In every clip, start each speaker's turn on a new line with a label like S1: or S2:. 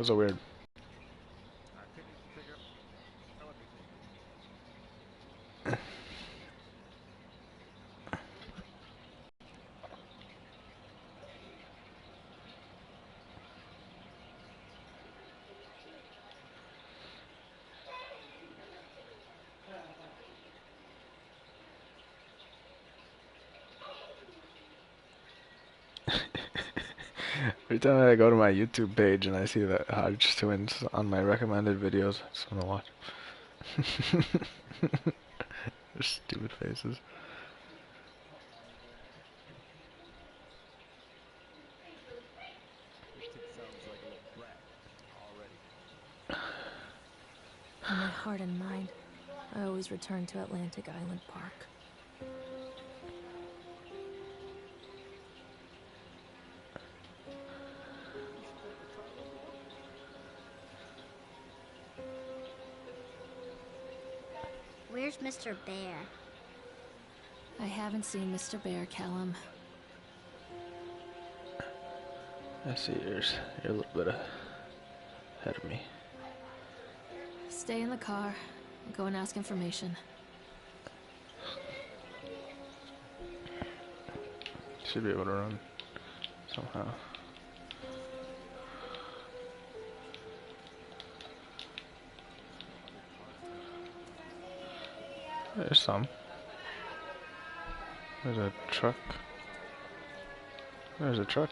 S1: was a weird. Every time I go to my YouTube page and I see the Hodge twins on my recommended videos, I just want to watch. Their stupid faces.
S2: In my heart and mind, I always return to Atlantic Island Park.
S3: Where's Mr. Bear?
S2: I haven't seen Mr. Bear, Callum.
S1: I see yours. You're a little bit ahead of me.
S2: Stay in the car and go and ask information.
S1: Should be able to run somehow. There's some. There's a truck. There's a truck.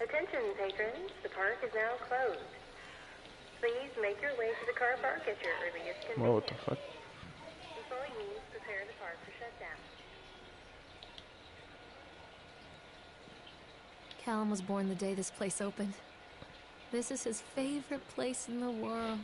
S4: Attention, patrons. The park is now closed. Please make your way to the car park at your earliest convenience.
S1: Whoa, what the fuck?
S4: Employees prepare the park for shutdown.
S2: Callum was born the day this place opened. This is his favorite place in the world.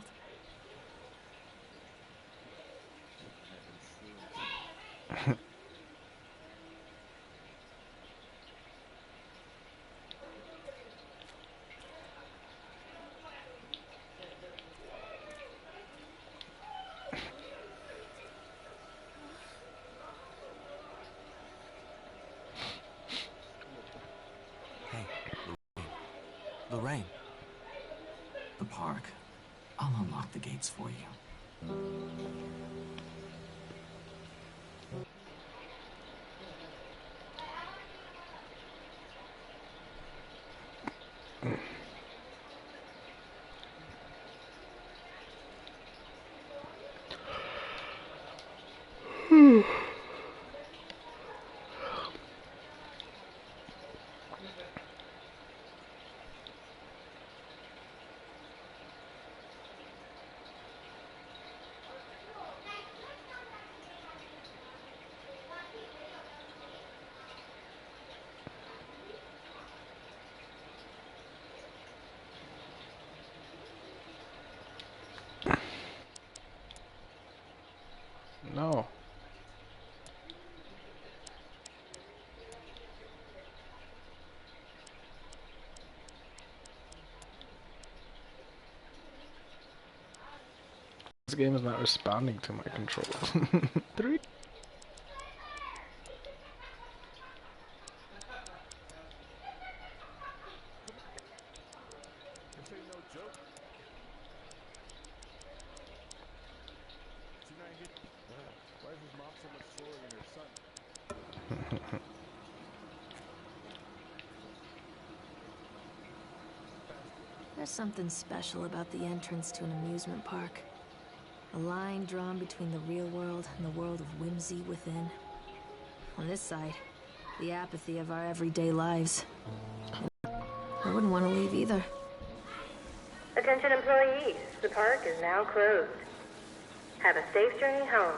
S5: Lorraine. The park. I'll unlock the gates for you.
S1: No. This game is not responding to my controls. 3.
S2: There's something special about the entrance to an amusement park. A line drawn between the real world and the world of whimsy within. On this side, the apathy of our everyday lives. I wouldn't want to leave either.
S4: Attention, employees. The park is now closed. Have a safe journey home.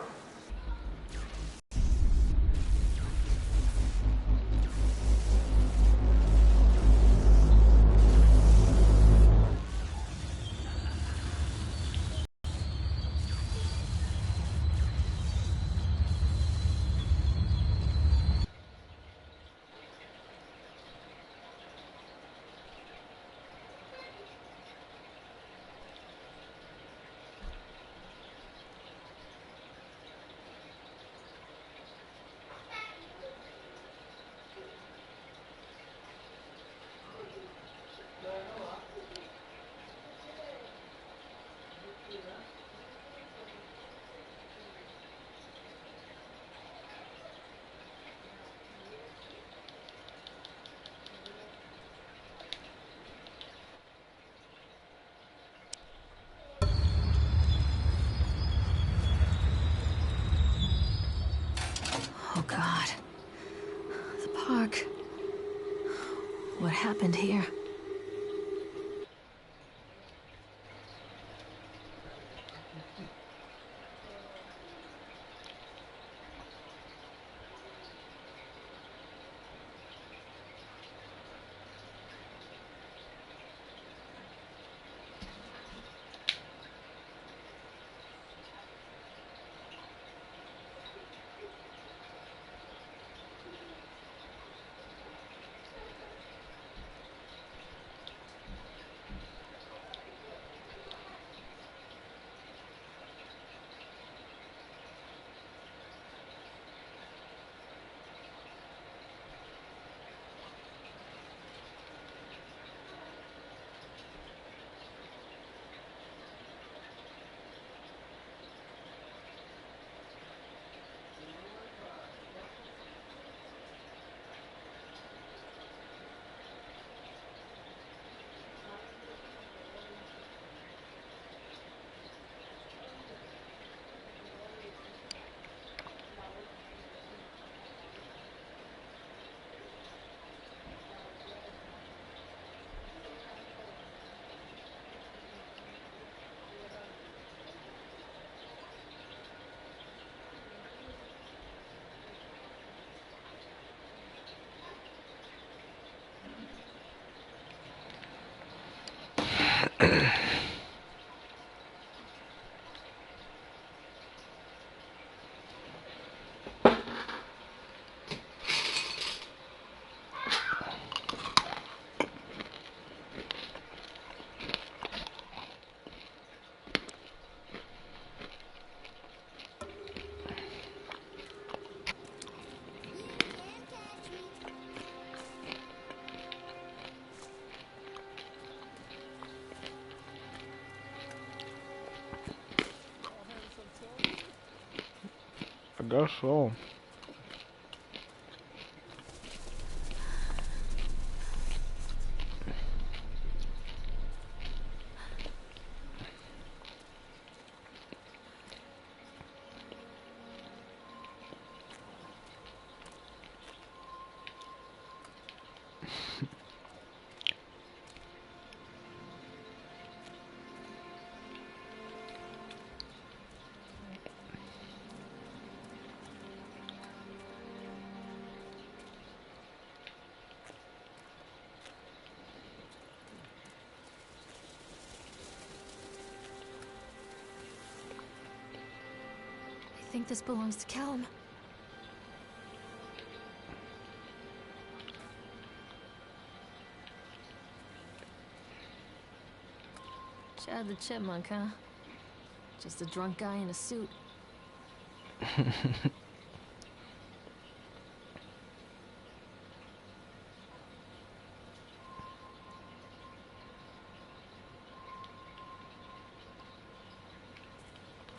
S2: happened here?
S1: I guess so.
S2: I think this belongs to Callum. Chad the Chipmunk, huh? Just a drunk guy in a suit.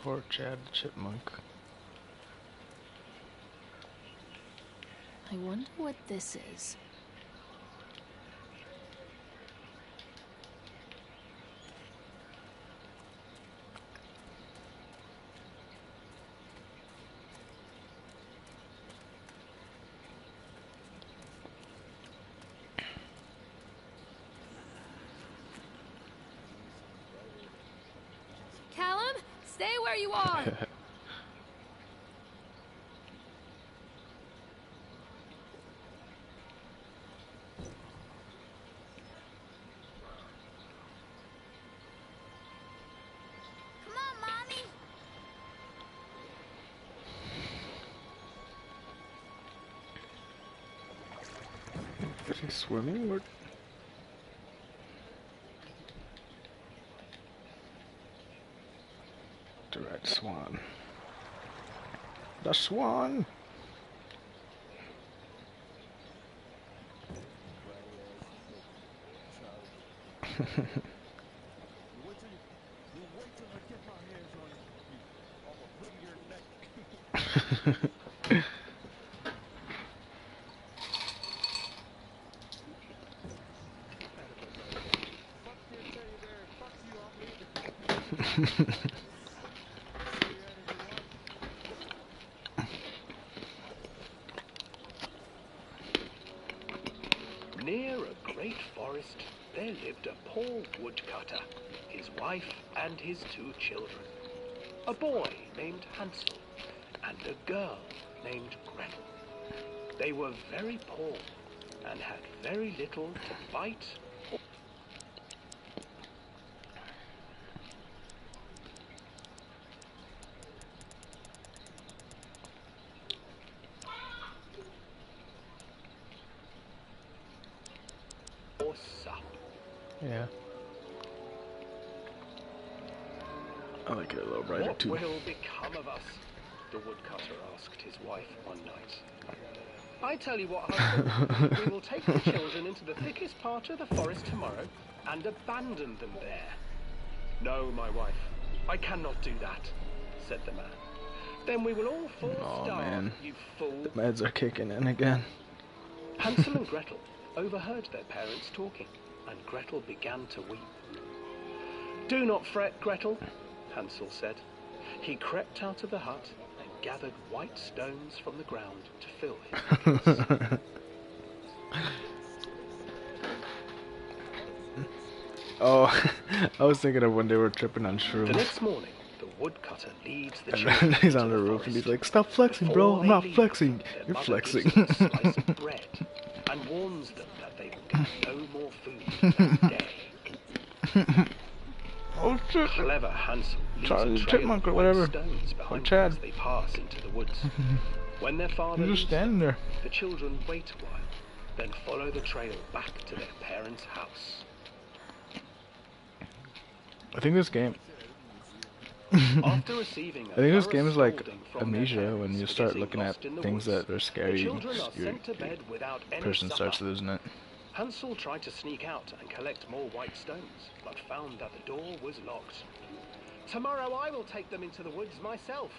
S1: Poor Chad the Chipmunk.
S2: I wonder what this is. Callum, stay where you are.
S3: Come on, Mommy.
S1: Is he swimming or? The red swan. The swan!
S6: Near a great forest, there lived a poor woodcutter, his wife and his 2 children. A boy named Hansel and a girl named Gretel. They were very poor and had very little to bite or... sup.
S1: Yeah. I like it a little brighter
S6: What
S1: too.
S6: will become of us? The woodcutter asked his wife one night. I tell you what, husband, we will take the children into the thickest part of the forest tomorrow and abandon them there. No, my wife, I cannot do that, said the man. Then we will all fall starved,
S1: man.
S6: you fool.
S1: The meds are kicking in again.
S6: Hansel and Gretel overheard their parents talking, and Gretel began to weep. Do not fret, Gretel, Hansel said. He crept out of the hut and gathered white stones from the ground to fill his pockets.
S1: Oh, I was thinking of when they were tripping on
S6: The
S1: shrooms.
S6: next morning, the woodcutter leads the
S1: And
S6: children
S1: then he's
S6: into
S1: on the roof and
S6: forest.
S1: he's like, "Stop flexing, bro.
S6: Before
S1: I'm
S6: they
S1: not
S6: leave,
S1: flexing.
S6: their
S1: You're
S6: mother
S1: flexing."
S6: gives them a slice of bread and warns them that they will get no more food that day.
S1: Oh shit.
S6: Clever Hansel leaves
S1: Charlie
S6: a trail
S1: Chipmunk or
S6: of
S1: whatever.
S6: white stones behind them
S1: Chad.
S6: as they pass into the woods. When their father
S1: You're just
S6: leaves
S1: standing
S6: them,
S1: there.
S6: the children wait a while, then follow the trail back to their parents' house.
S1: I think this game.
S6: After receiving
S1: I think this game is like
S6: scolding from their
S1: Amnesia
S6: parents
S1: when you
S6: for
S1: start
S6: getting
S1: looking at
S6: lost in the
S1: things
S6: woods,
S1: that are
S6: the
S1: scary.
S6: children are
S1: Your
S6: sent to bed without any
S1: person starts
S6: supper.
S1: losing it.
S6: Hansel tried to sneak out and collect more white stones, but found that the door was locked. Tomorrow I will take them into the woods myself,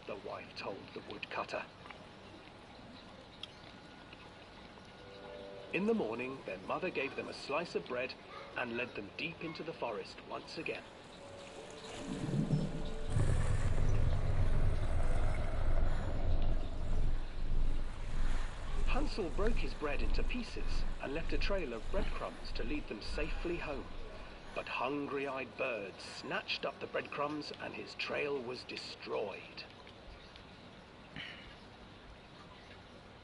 S6: the wife told the woodcutter. In the morning, their mother gave them a slice of bread and led them deep into the forest once again. Hansel broke his bread into pieces and left a trail of breadcrumbs to lead them safely home. But hungry-eyed birds snatched up the breadcrumbs and his trail was destroyed.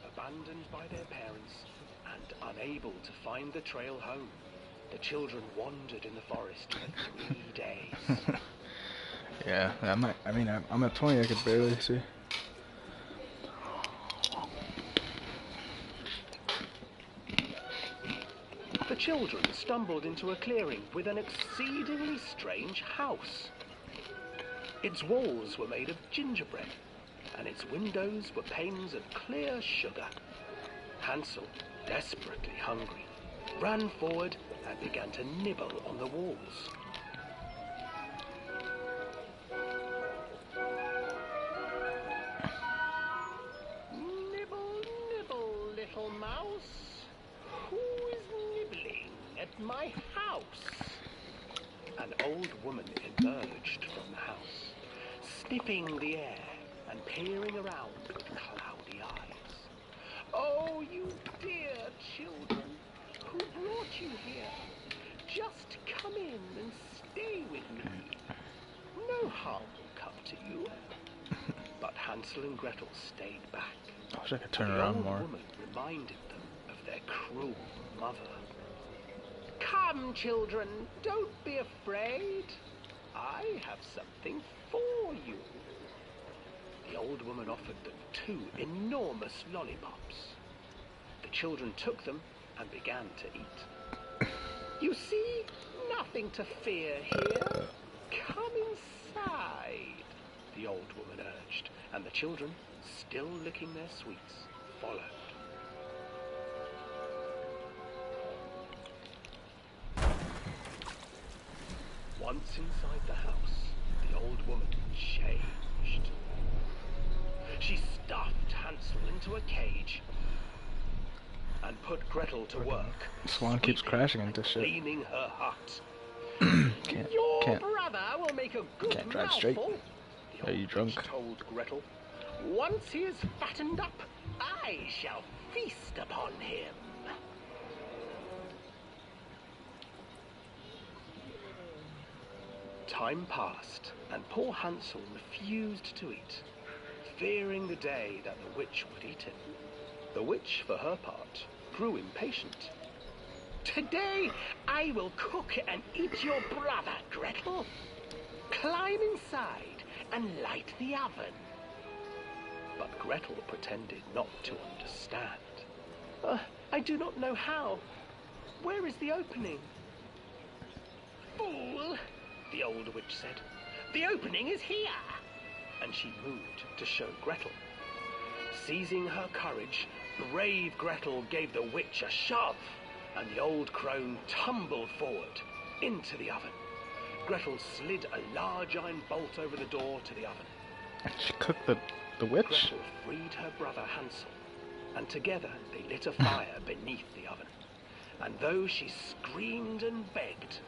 S6: Abandoned by their parents and unable to find the trail home, the children wandered in the forest for 3 days.
S1: Yeah, I'm at 20. I could barely see.
S6: The children stumbled into a clearing with an exceedingly strange house. Its walls were made of gingerbread, and its windows were panes of clear sugar. Hansel, desperately hungry, ran forward and began to nibble on the walls. Nibble, nibble, little mouse. Who is nibbling at my house? An old woman emerged from the house, sniffing the air and peering around with cloudy eyes. Oh, you dear children, who brought you here? Just come in and stay with me. No harm will come to you. But Hansel and Gretel stayed back.
S1: I wish I could turn
S6: The
S1: around
S6: old
S1: more.
S6: woman reminded them of their cruel mother. Come, children, don't be afraid. I have something for you. The old woman offered them 2 enormous lollipops. The children took them and began to eat. You see, nothing to fear here. Come inside, the old woman urged, and the children, still licking their sweets, followed. Once inside the house, the old woman changed. She stuffed Hansel into a cage and put Gretel to work.
S1: Swan keeps
S6: sweeping
S1: crashing
S6: and
S1: into shit.
S6: cleaning her hut.
S1: Can't
S6: Your brother will make a good
S1: Can't drive straight.
S6: mouthful, the
S1: Are
S6: old
S1: you
S6: witch
S1: drunk?
S6: told Gretel. Once he is fattened up, I shall feast upon him. Time passed, and poor Hansel refused to eat, fearing the day that the witch would eat him. The witch, for her part, grew impatient. "Today I will cook and eat your brother, Gretel. Climb inside and light the oven." But Gretel pretended not to understand. I do not know how. Where is the opening?" "Fool," the old witch said. "The opening is here." And she moved to show Gretel. Seizing her courage, brave Gretel gave the witch a shove, and the old crone tumbled forward into the oven. Gretel slid a large iron bolt over the door to the oven.
S1: She cooked the witch?
S6: Gretel freed her brother Hansel, and together they lit a fire beneath the oven. And though she screamed and begged,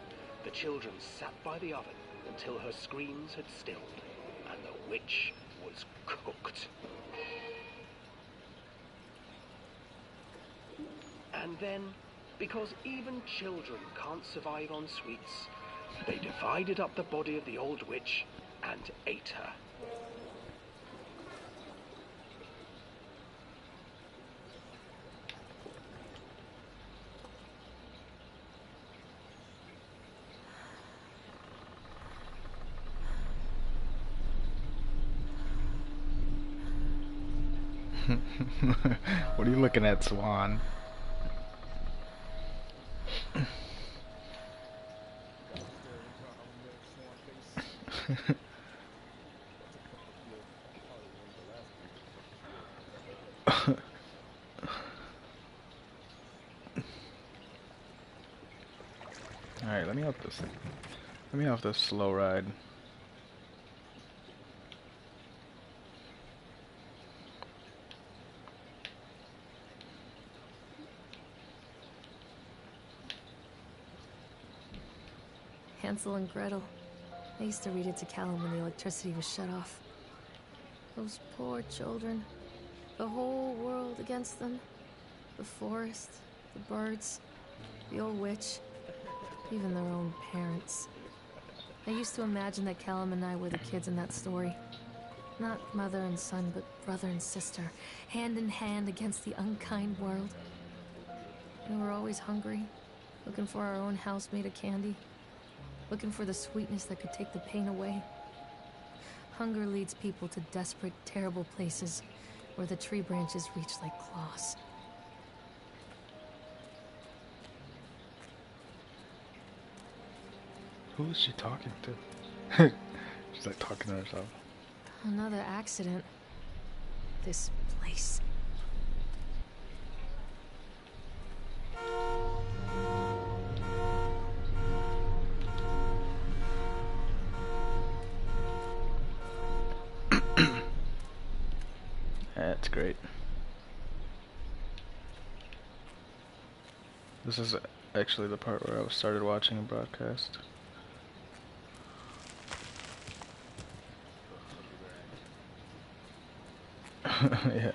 S6: the children sat by the oven until her screams had stilled, and the witch was cooked. And then, because even children can't survive on sweets, they divided up the body of the old witch and ate her.
S1: What are you looking at, Swan? Alright, let me off this slow ride.
S2: Hansel and Gretel. I used to read it to Callum when the electricity was shut off. Those poor children. The whole world against them. The forest, the birds, the old witch, even their own parents. I used to imagine that Callum and I were the kids in that story. Not mother and son, but brother and sister, hand in hand against the unkind world. We were always hungry, looking for our own house made of candy. Looking for the sweetness that could take the pain away. Hunger leads people to desperate, terrible places where the tree branches reach like claws.
S1: Who is she talking to? She's like talking to herself.
S2: Another accident. This place.
S1: That's great. This is actually the part where I started watching a broadcast. Yeah.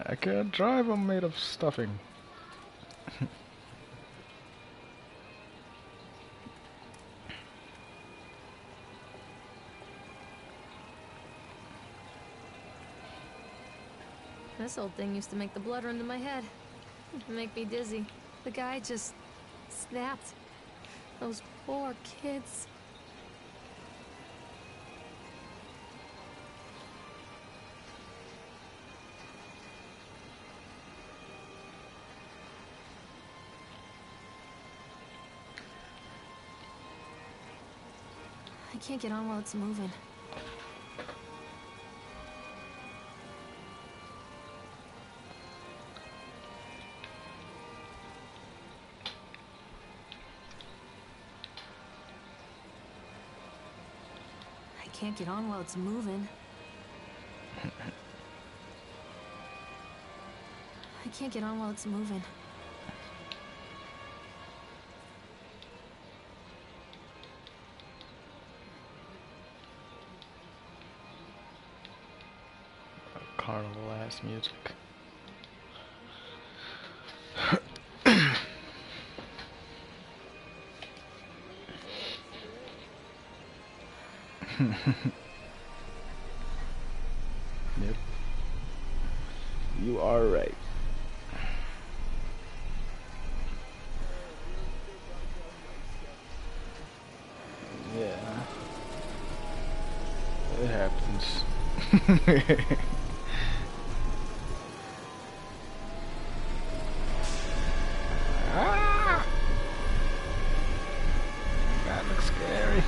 S1: I can't drive, I'm made of stuffing.
S2: This old thing used to make the blood run to my head. Make me dizzy. The guy just snapped. Those poor kids. I can't get on while it's moving. I can't get on while it's moving. I can't get on while it's moving.
S1: carnival ass music. Yep. You are right. Yeah. It happens. Ah! That looks scary.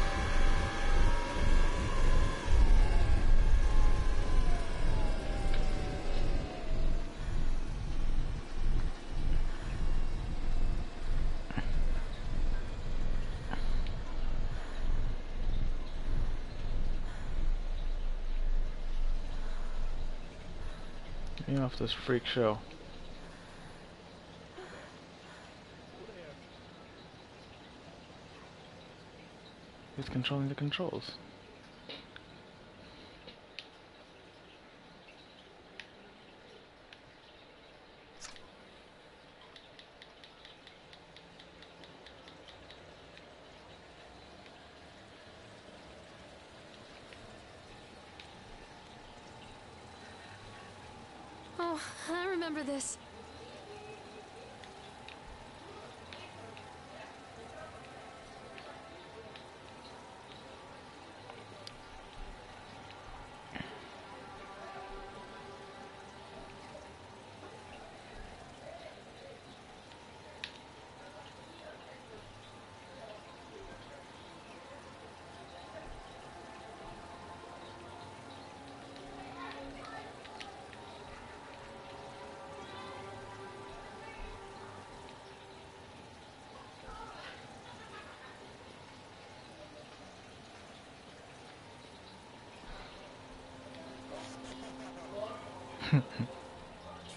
S1: Get me off this freak show. Who's controlling the controls?
S2: Oh, I remember this.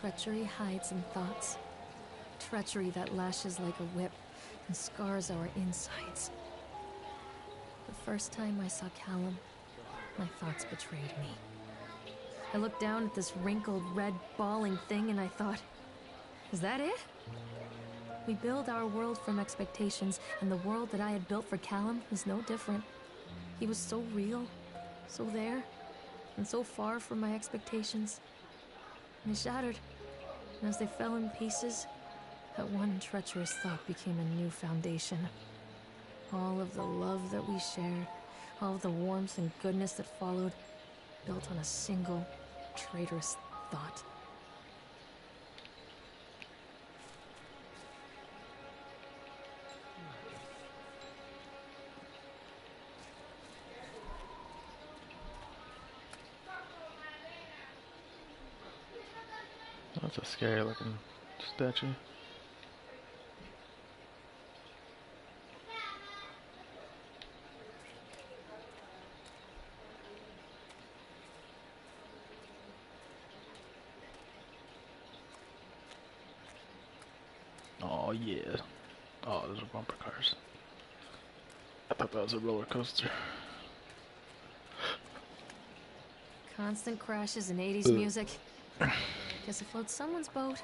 S2: Treachery hides in thoughts. Treachery that lashes like a whip and scars our insides. The first time I saw Callum, my thoughts betrayed me. I looked down at this wrinkled, red, bawling thing and I thought, is that it? We build our world from expectations, and the world that I had built for Callum was no different. He was so real, so there, and so far from my expectations. They shattered, and as they fell in pieces, that one treacherous thought became a new foundation. All of the love that we shared, all of the warmth and goodness that followed, built on a single, traitorous thought.
S1: That's a scary looking statue. Oh yeah. Oh, those are bumper cars. I thought that was a roller coaster.
S2: Constant crashes and 80s music. Guess it floats someone's boat.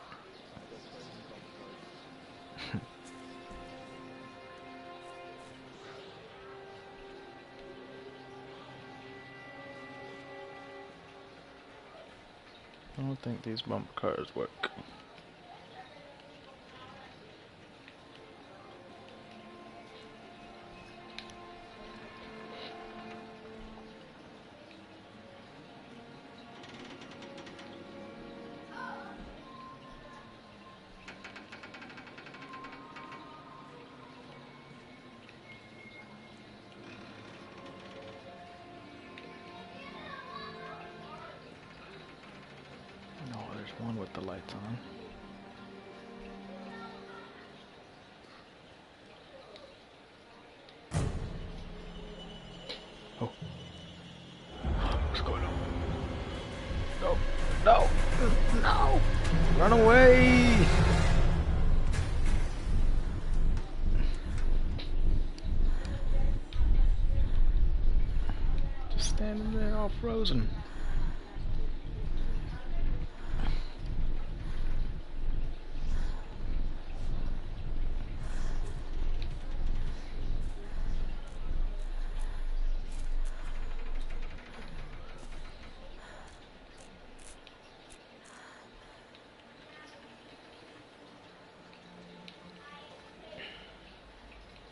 S1: I don't think these bumper cars work. No, there's one with the lights on. Oh. What's going on? No. No. No. Run away. Just standing there all frozen.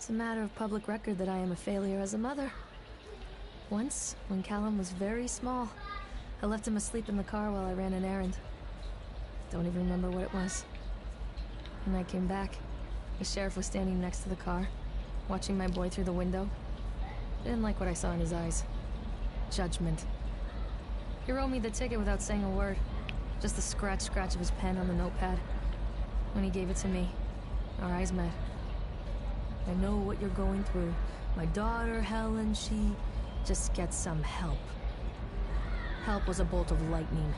S2: It's a matter of public record that I am a failure as a mother. Once, when Callum was very small, I left him asleep in the car while I ran an errand. Don't even remember what it was. When I came back, the sheriff was standing next to the car, watching my boy through the window. I didn't like what I saw in his eyes. Judgment. He wrote me the ticket without saying a word. Just the scratch of his pen on the notepad. When he gave it to me, our eyes met. I know what you're going through. My daughter, Helen, she just gets some help. Help was a bolt of lightning.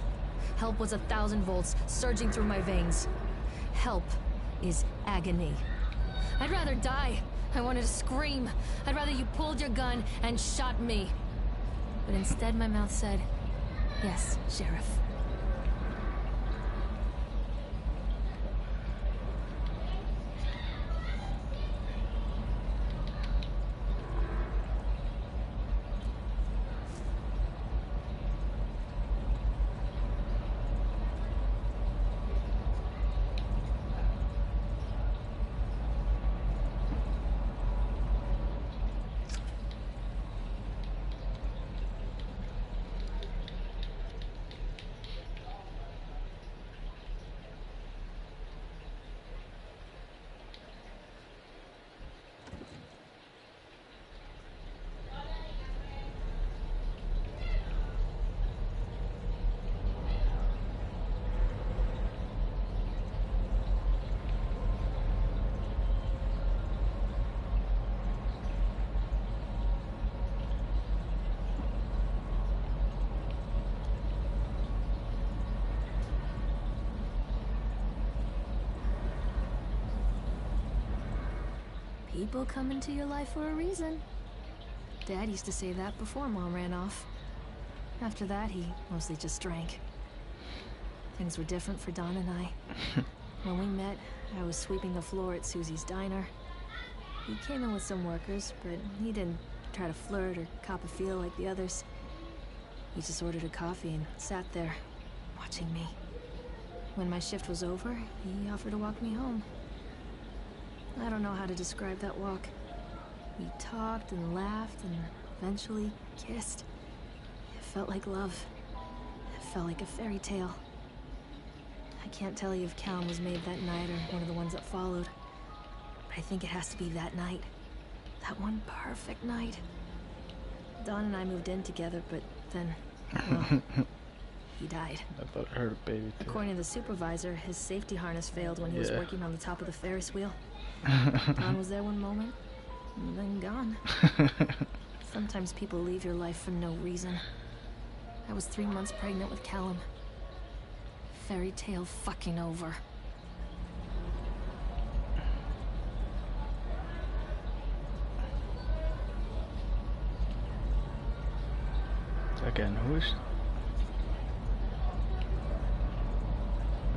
S2: Help was 1,000 volts surging through my veins. Help is agony. I'd rather die. I wanted to scream. I'd rather you pulled your gun and shot me. But instead my mouth said, "Yes, Sheriff." People come into your life for a reason. Dad used to say that before Mom ran off. After that, he mostly just drank. Things were different for Don and I. When we met, I was sweeping the floor at Susie's diner. He came in with some workers, but he didn't try to flirt or cop a feel like the others. He just ordered a coffee and sat there, watching me. When my shift was over, he offered to walk me home. I don't know how to describe that walk. We talked and laughed and eventually kissed. It felt like love. It felt like a fairy tale. I can't tell you if Callum was made that night or one of the ones that followed. But I think it has to be that night. That one perfect night. Dawn and I moved in together, but then, well, he died.
S1: I thought I heard a baby too.
S2: According to the supervisor, his safety harness failed when he was working on the top of the Ferris wheel. Dawn was there one moment, and then gone. Sometimes people leave your life for no reason. I was 3 months pregnant with Callum. Fairy tale fucking over.
S1: Again, who's...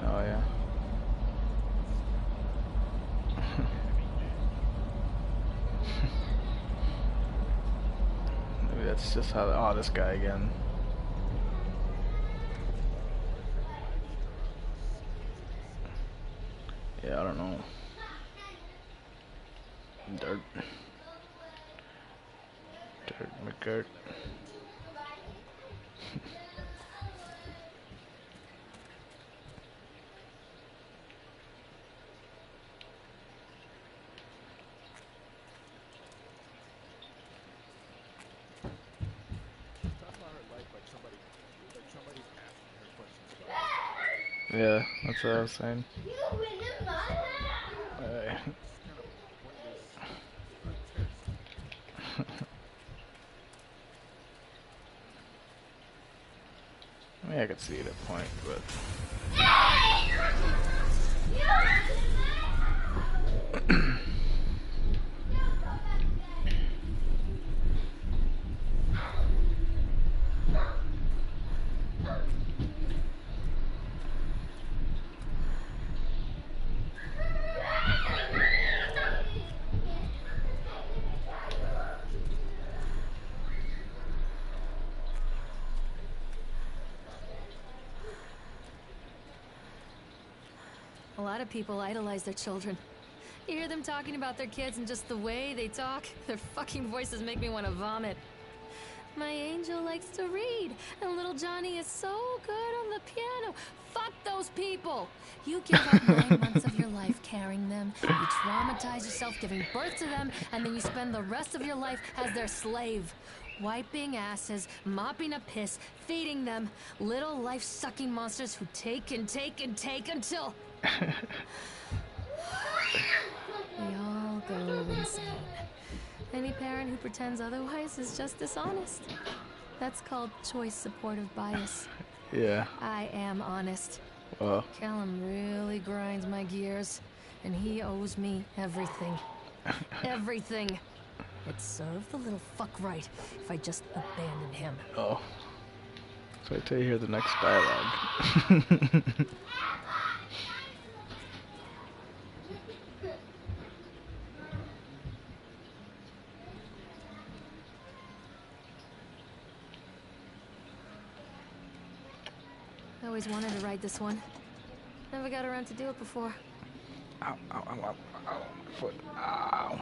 S1: Oh yeah. Maybe that's just how... Oh, this guy again. Yeah, I don't know. Dirt McGirt. Yeah, that's what I was saying. Hey. I mean, I could see it at point, but...
S2: A lot of people idolize their children. You hear them talking about their kids and just the way they talk, their fucking voices make me want to vomit. My angel likes to read, and little Johnny is so good on the piano. Fuck those people! You give up 9 months of your life carrying them, you traumatize yourself giving birth to them, and then you spend the rest of your life as their slave. Wiping asses, mopping up piss, feeding them. Little life-sucking monsters who take and take and take until... we all go insane. Any parent who pretends otherwise is just dishonest. That's called choice supportive bias.
S1: Yeah.
S2: I am honest.
S1: Well.
S2: Callum really grinds my gears, and he owes me everything. Everything. It'd serve the little fuck right if I just abandoned him.
S1: Oh. So wait till you hear the next dialogue.
S2: I always wanted to ride this one. Never got around to do it before.
S1: Ow, ow, ow, ow, ow, my foot. Ow.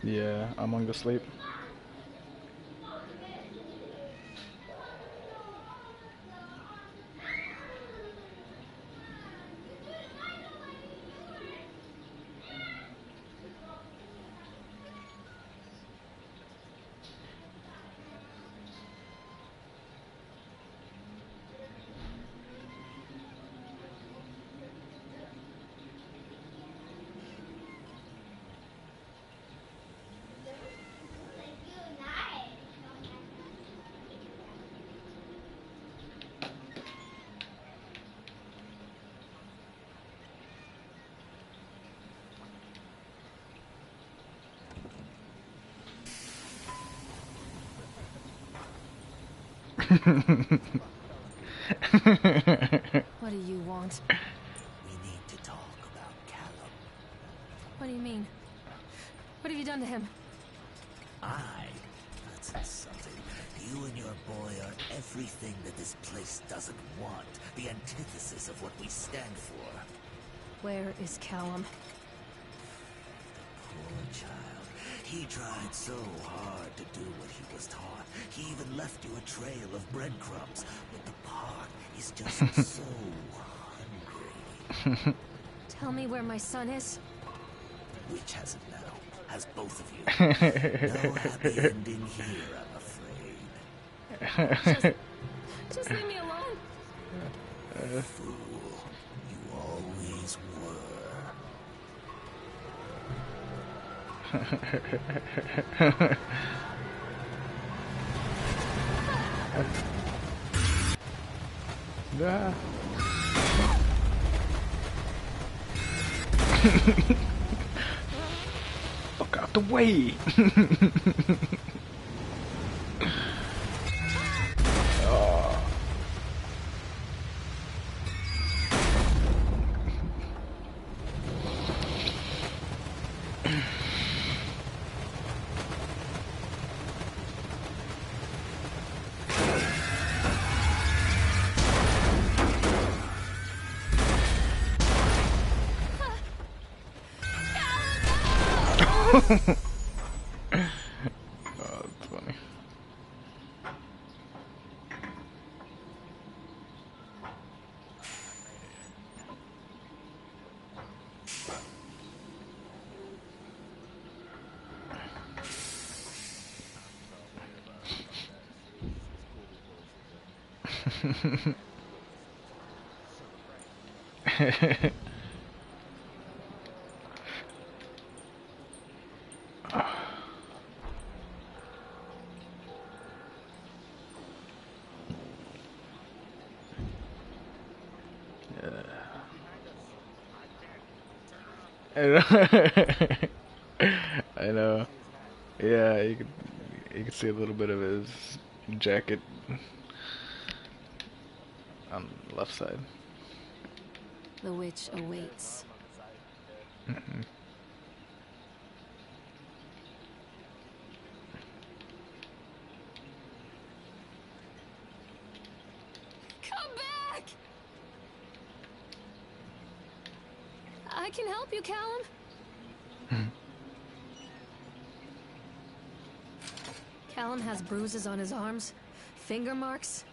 S1: Yeah, Among the Sleep.
S2: What do you want?
S5: We need to talk about Callum.
S2: What do you mean? What have you done to him?
S5: That's insulting. You and your boy are everything that this place doesn't want. The antithesis of what we stand for.
S2: Where is Callum?
S5: Poor child. He tried so hard to do what he was taught. He even left you a trail of breadcrumbs. But the park is just so hungry.
S2: Tell me where my son is.
S5: Which has it now? Has both of you. No happy ending here, I'm afraid.
S2: Just leave me alone.
S5: Fool. You always were.
S1: Ah. Fuck out the way! Oh. Oh, that's funny. I know. Yeah, you could see a little bit of his jacket on the left side.
S2: The witch awaits. Come back! I can help you, Callum. Callum has bruises on his arms, finger marks.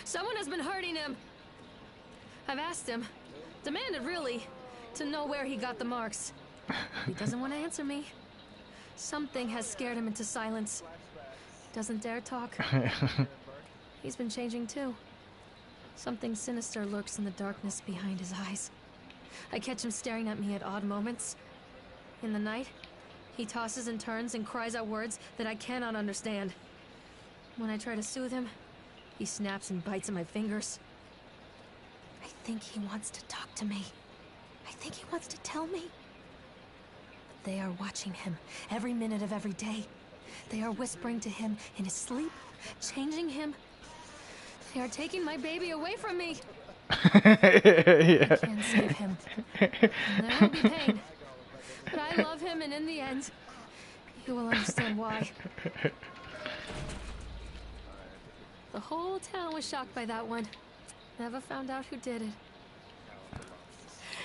S2: Someone has been hurting him. I've asked him, demanded really, to know where he got the marks. He doesn't want to answer me. Something has scared him into silence. Doesn't dare talk. He's been changing too. Something sinister lurks in the darkness behind his eyes. I catch him staring at me at odd moments. In the night, he tosses and turns and cries out words that I cannot understand. When I try to soothe him, he snaps and bites at my fingers. I think he wants to talk to me. I think he wants to tell me. But they are watching him every minute of every day. They are whispering to him in his sleep, changing him. They are taking my baby away from me.
S1: Yeah.
S2: I can't save him. And there will be pain. But I love him, and in the end, you will understand why. The whole town was shocked by that one. Never found out who did it.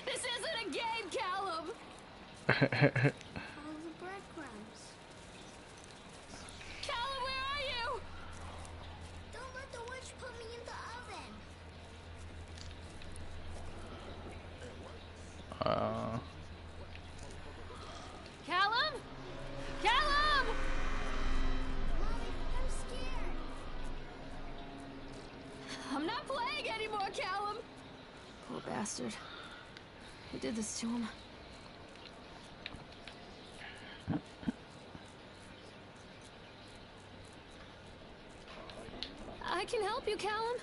S2: This isn't a game, Callum!
S3: Follow the breadcrumbs.
S2: Callum, where are you?
S3: Don't let the witch put me in the oven.
S2: Callum? Callum!
S3: Mommy, I'm scared.
S2: I'm not playing anymore, Callum! Poor bastard. Who did this to him? I can help you, Callum.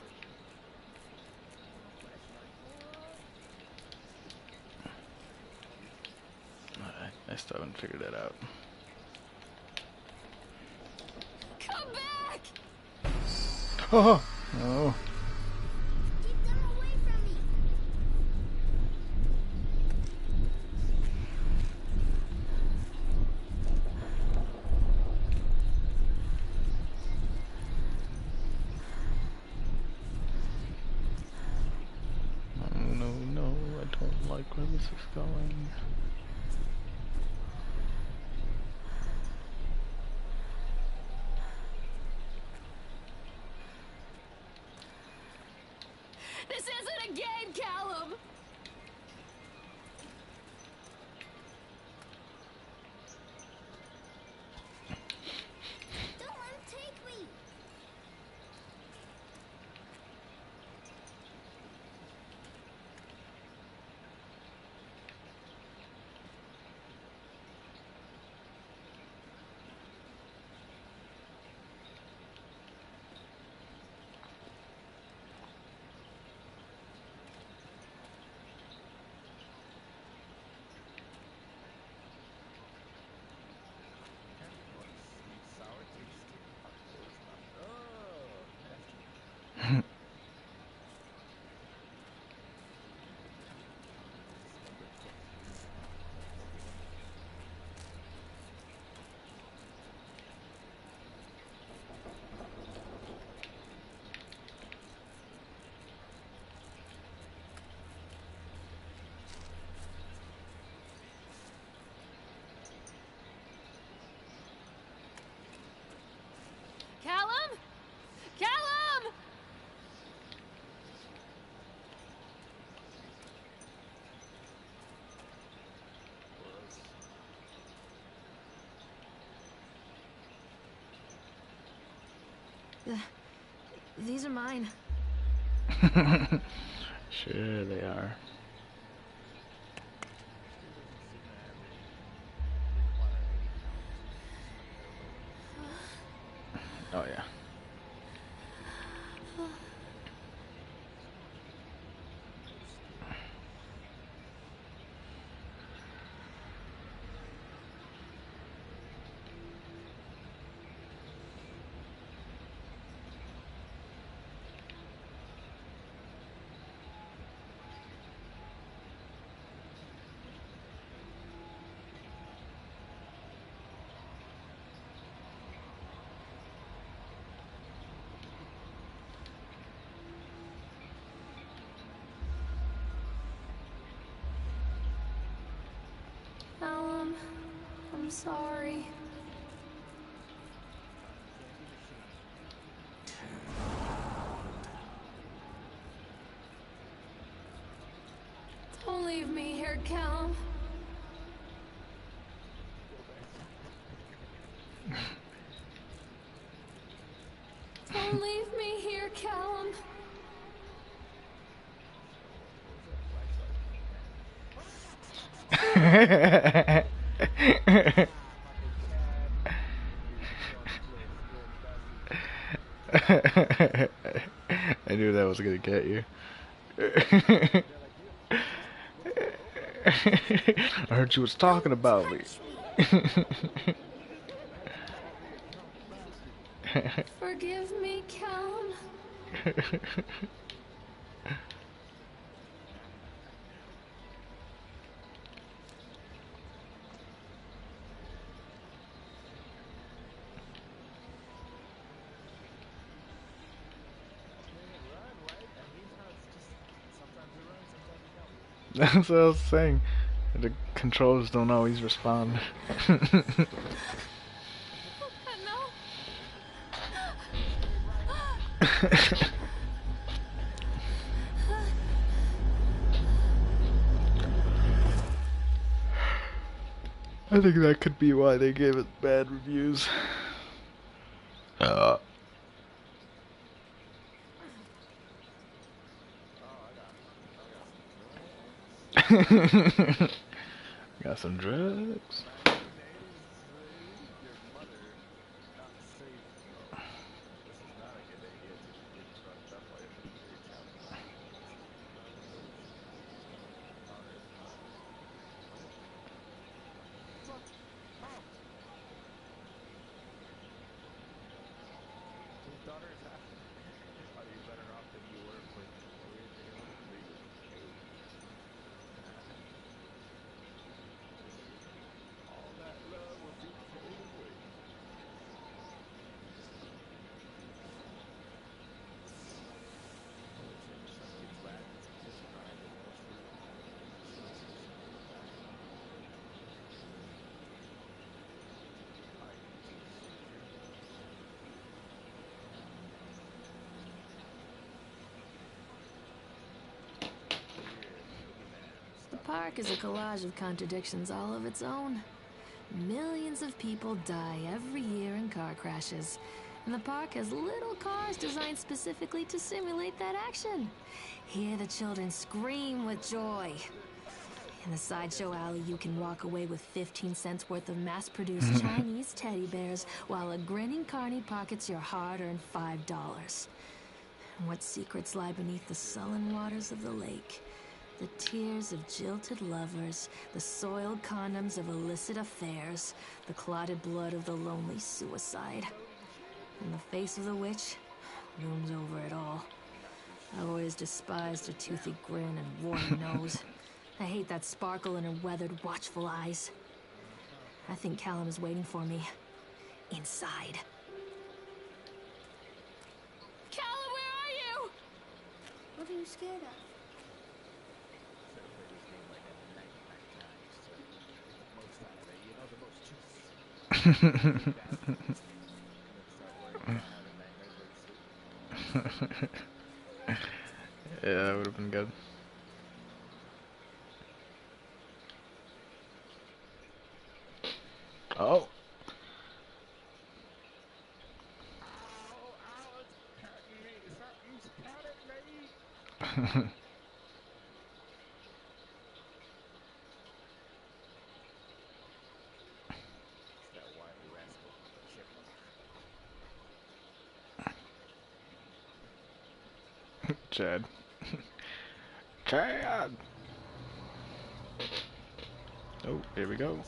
S1: I still haven't figured it out.
S2: Come back!
S1: Oh no.
S3: Keep them away from me.
S1: No, I don't like where this is going.
S2: This isn't a game, Callum!
S3: Don't let him take me.
S2: Callum? Callum! These are mine.
S1: Sure they are. Oh yeah.
S2: Callum. I'm sorry. Don't leave me here, Callum. Don't leave me here, Callum.
S1: I knew that was gonna get you. I heard you was talking about me.
S2: Forgive me, Callum.
S1: That's what I was saying. The controls don't always respond. I think that could be why they gave it bad reviews. Got some drugs.
S2: The park is a collage of contradictions all of its own. Millions of people die every year in car crashes, and the park has little cars designed specifically to simulate that action. Hear the children scream with joy. In the sideshow alley, you can walk away with 15 cents worth of mass-produced Chinese teddy bears, while a grinning carny pockets your hard-earned $5. And what secrets lie beneath the sullen waters of the lake? The tears of jilted lovers, the soiled condoms of illicit affairs, the clotted blood of the lonely suicide. And the face of the witch looms over it all. I always despised her toothy grin and warty nose. I hate that sparkle in her weathered, watchful eyes. I think Callum is waiting for me. Inside. Callum, where are you?
S3: What are you scared of?
S1: Yeah, that would have been good. Oh. Chad. Chad! Oh, here we go.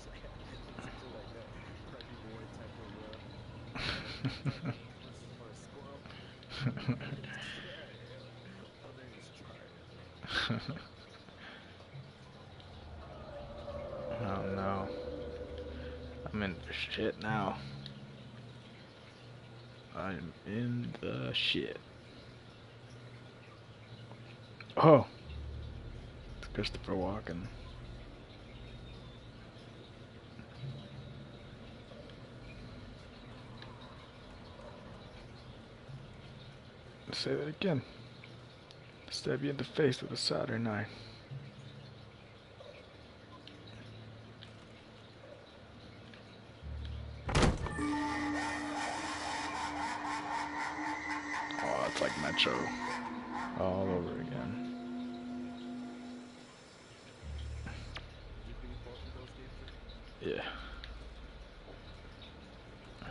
S1: Oh no. I'm in the shit now. I'm in the shit. Oh! It's Christopher Walken. Say that again. Stab you in the face with a soldering iron. Oh, it's like Metro all over again. Yeah.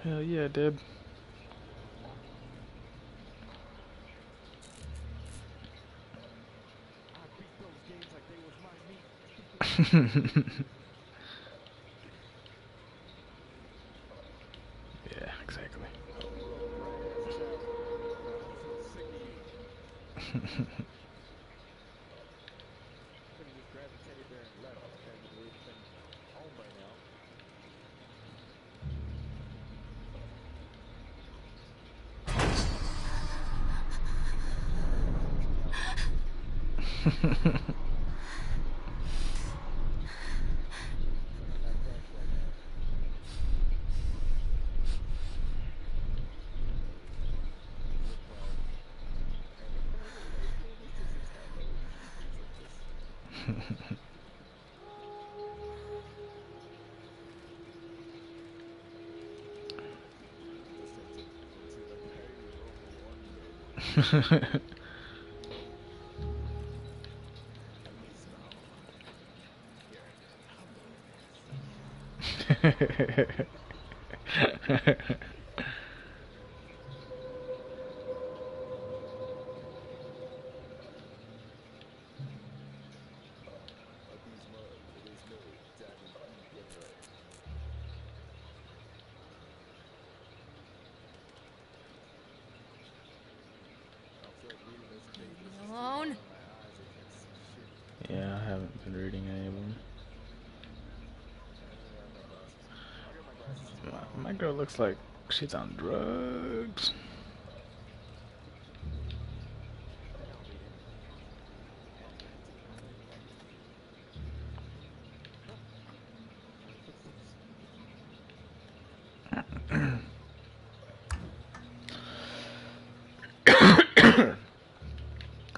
S1: Hell yeah, Deb. Yeah, exactly.
S2: Alone?
S1: Yeah, I haven't been reading any of them. My girl looks like she's on drugs.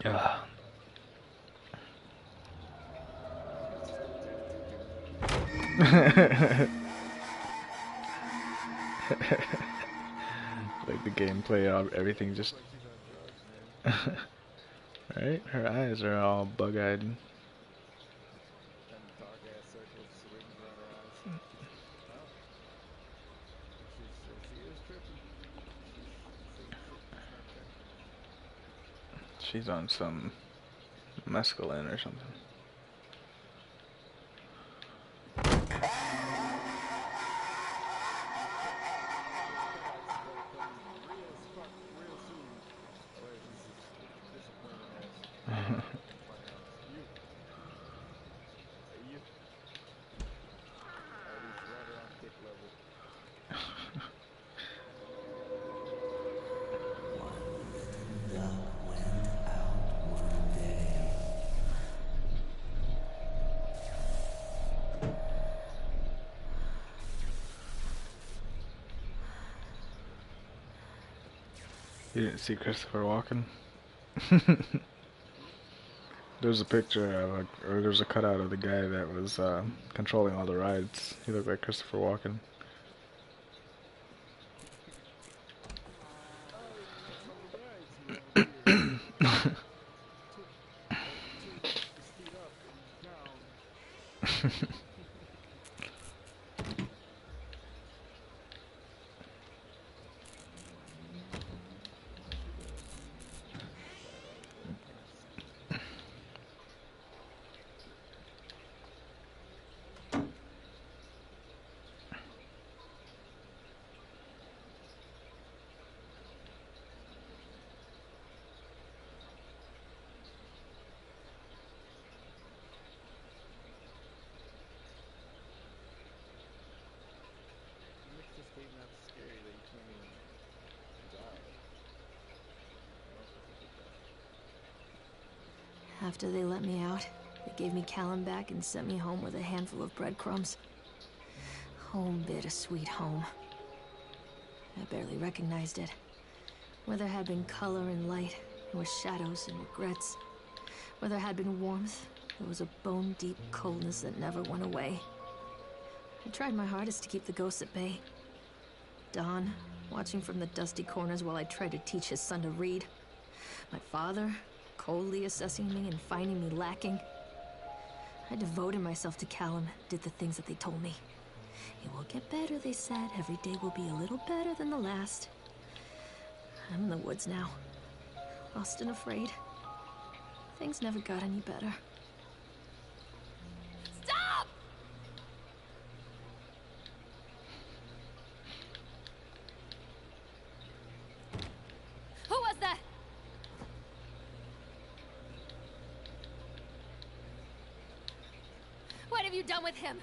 S1: Yeah. Like the gameplay of everything just right? Her eyes are all bug-eyed. She's on some mescaline or something. You didn't see Christopher Walken? There's a picture of or there's a cutout of the guy that was controlling all the rides. He looked like Christopher Walken.
S2: After they let me out, they gave me Callum back and sent me home with a handful of breadcrumbs. Home, bittersweet home. I barely recognized it. Where there had been color and light, there were shadows and regrets. Where there had been warmth, there was a bone-deep coldness that never went away. I tried my hardest to keep the ghosts at bay. Don, watching from the dusty corners while I tried to teach his son to read. My father, coldly assessing me and finding me lacking. I devoted myself to Callum, did the things that they told me. It will get better, they said. Every day will be a little better than the last. I'm in the woods now, lost and afraid. Things never got any better. Stop! Who was that? What have you done with him?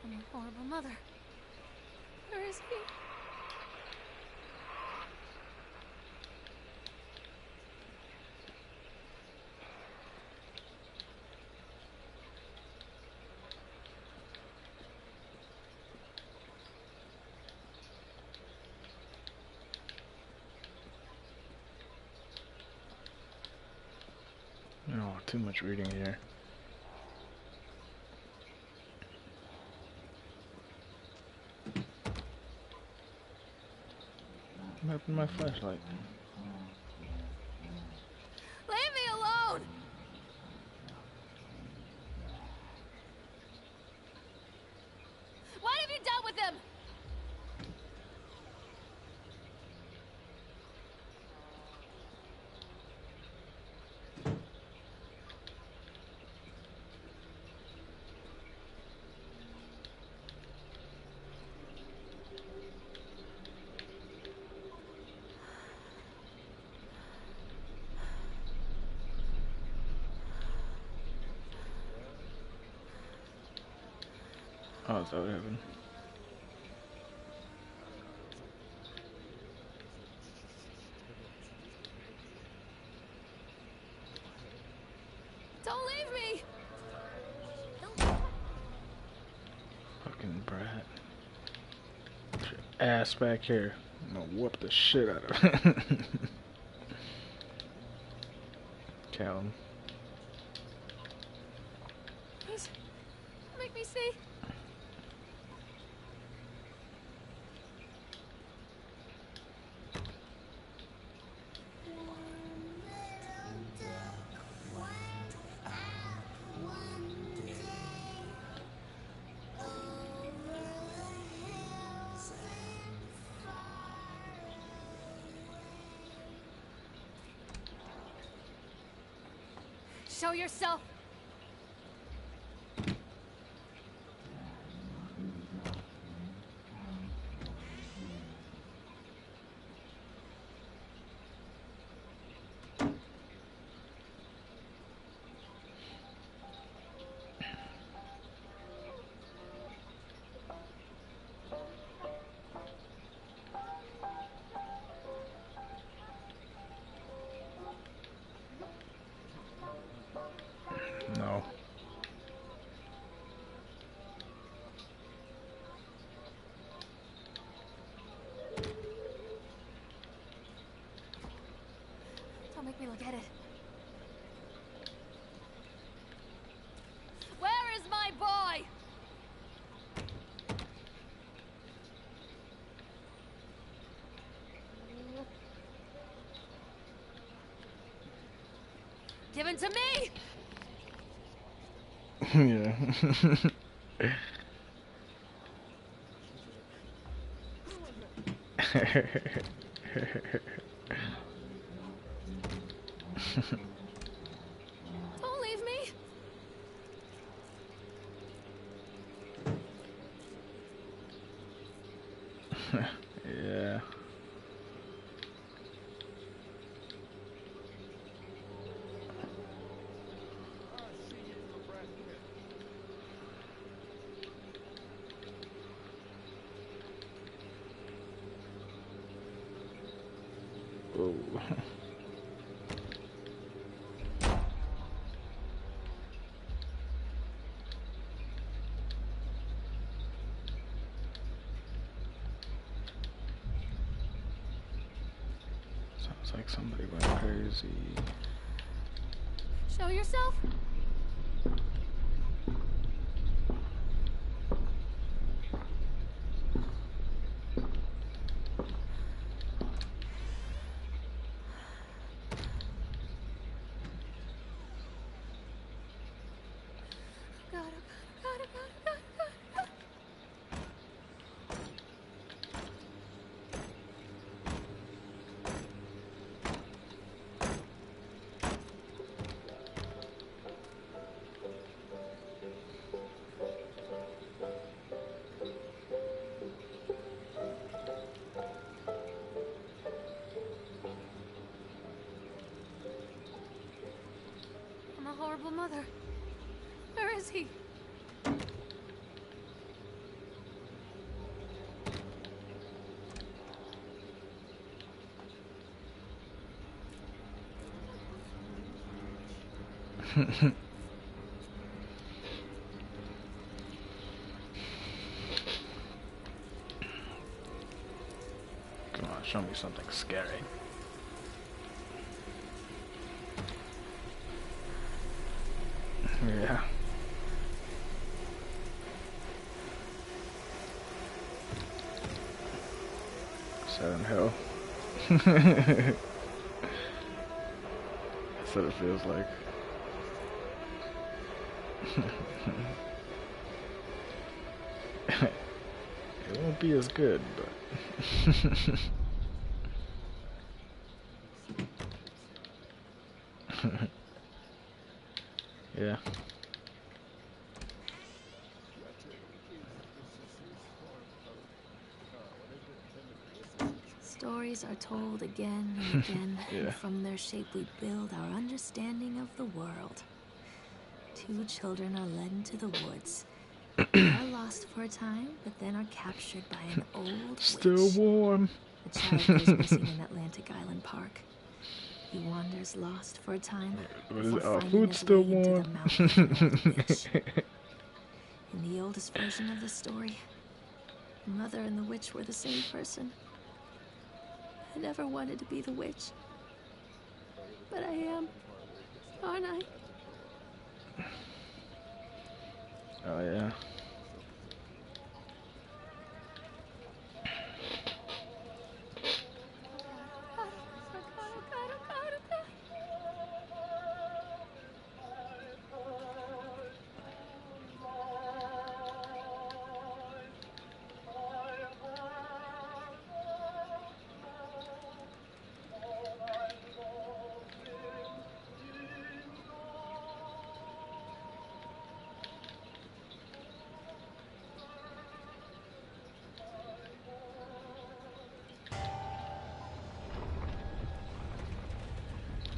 S2: I'm a horrible mother. Where is he?
S1: No, too much reading here. What happened to my flashlight?
S2: Leave me alone! What have you done with him?
S1: Oh, is that what happened?
S2: Don't leave me!
S1: Fucking brat. Get your ass back here. I'm gonna whoop the shit out of it. Callum.
S2: Please, make me see. Show yourself!
S1: No.
S2: Don't make me look at it. Where is my boy? Give him to me!
S1: Yeah.
S2: Don't leave me!
S1: Yeah. Whoa. It's like somebody went crazy.
S2: Show yourself? I'm a horrible mother. Where is he?
S1: Come on, show me something scary. Yeah. Silent Hill. That's what it feels like. It won't be as good, but yeah.
S2: Stories are told again and again,
S1: Yeah.
S2: and from their shape we build our understanding of the world. Two children are led into the woods. They are lost for a time, but then are captured by an old
S1: Still
S2: witch.
S1: warm.
S2: The child goes missing in Atlantic Island Park. He wanders lost for a time
S1: What is
S2: before
S1: it? Our
S2: finding
S1: food's
S2: his
S1: still
S2: way into
S1: warm.
S2: the mouth of an old witch. In the oldest version of the story, the mother and the witch were the same person. I never wanted to be the witch, but I am, aren't I?
S1: Oh yeah.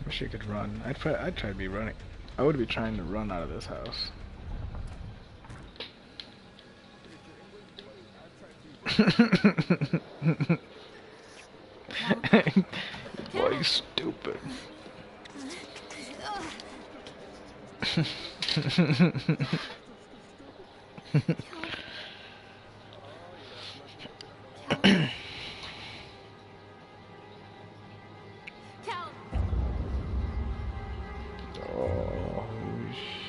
S1: Wish you could run. I'd try to be running. I would be trying to run out of this house. Boy, you stupid. Oh shit.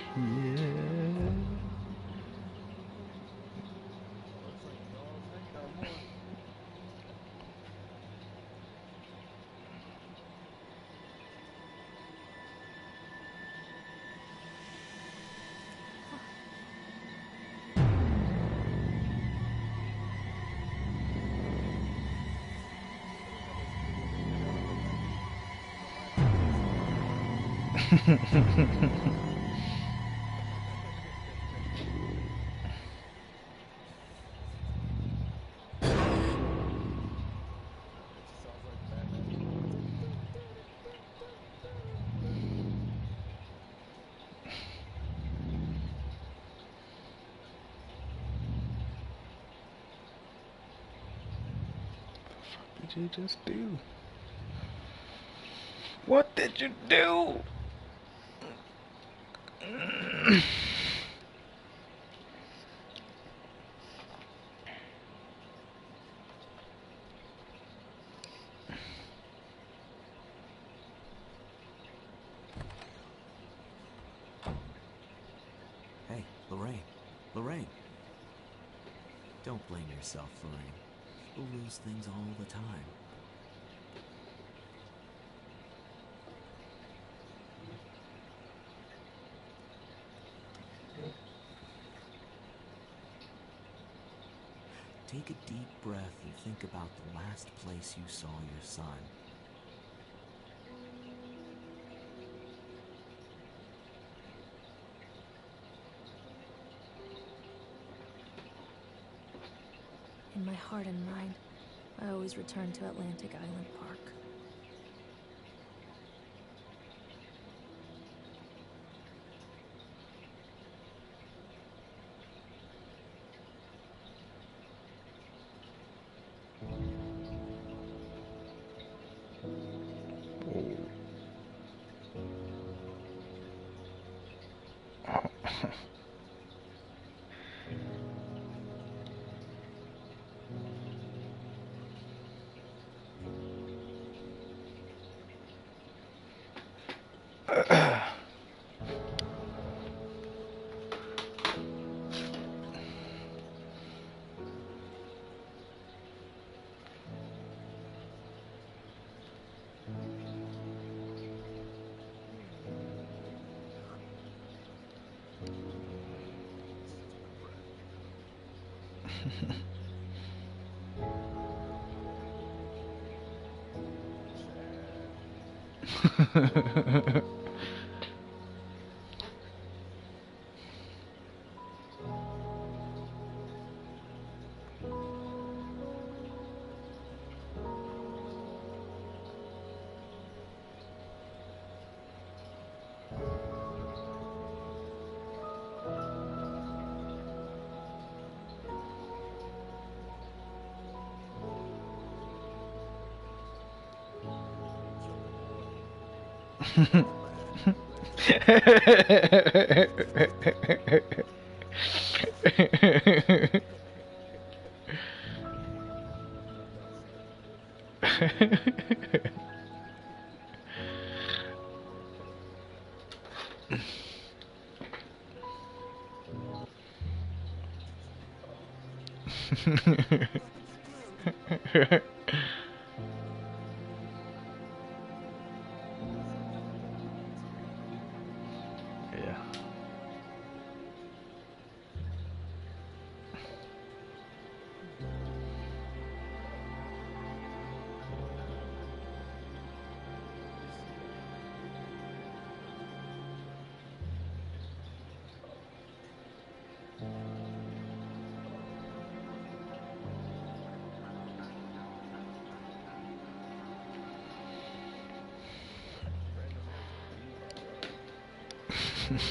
S1: What did you just do? What did you do?
S5: Lorraine. Lorraine. Don't blame yourself, Lorraine. People lose things all the time. Take a deep breath and think about the last place you saw your son.
S2: In my heart and mind, I always return to Atlantic Island Park.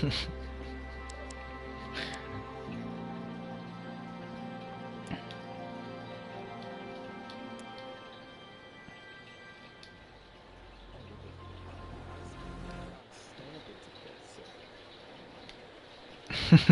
S1: Yeah.